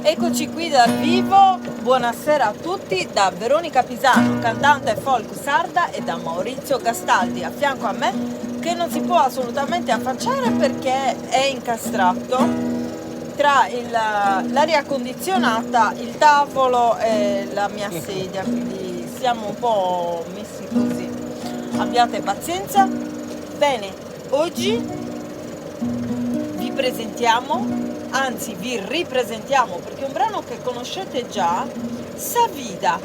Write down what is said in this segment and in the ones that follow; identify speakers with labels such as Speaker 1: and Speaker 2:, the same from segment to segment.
Speaker 1: Eccoci qui dal vivo, buonasera a tutti da Veronica Pisano, cantante folk sarda, e da Maurizio Gastaldi a fianco a me, che non si può assolutamente affacciare perché è incastrato tra l'aria condizionata, il tavolo e la mia sedia, quindi siamo un po' messi così. Abbiate pazienza. Bene, oggi vi presentiamo, anzi vi ripresentiamo, perché è un brano che conoscete già, Sa Vida,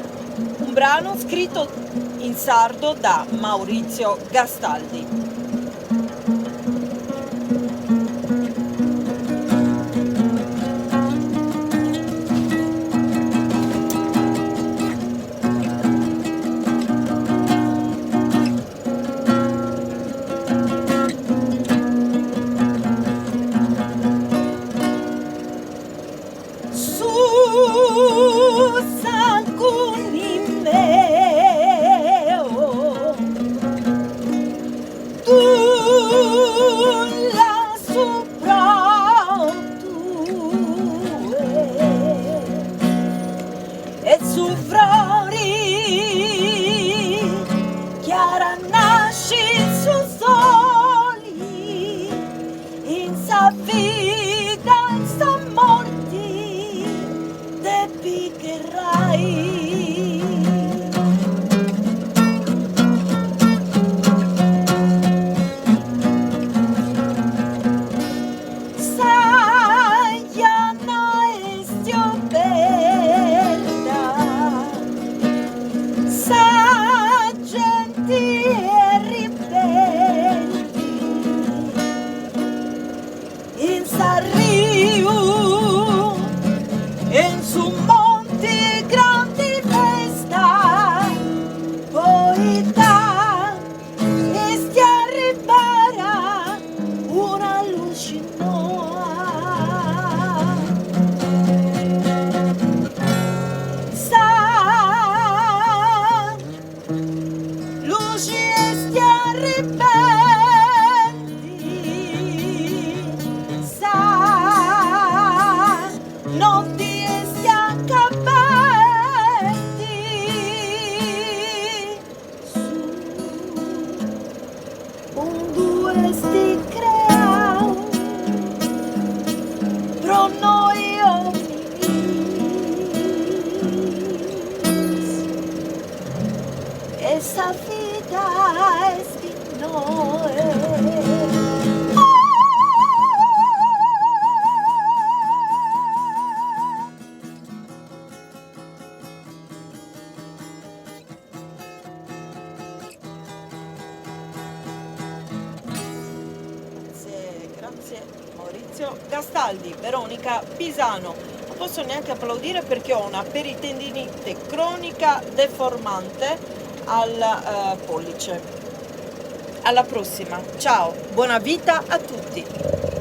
Speaker 1: un brano scritto in sardo da Maurizio Gastaldi.
Speaker 2: E su frori chiara nasci su soli in sa vita in sa morti te piccherai. In Sarriu, in su monti grandi festa, poi da e ti arriverà una luce nuova. Sa luce e ti arriverà. Non ti accapetti su un due sti crea pro noi esa vita è di noi.
Speaker 1: Grazie Maurizio Gastaldi, Veronica Pisano. Non posso neanche applaudire perché ho una peritendinite cronica deformante al pollice. Alla prossima, ciao, buona vita a tutti.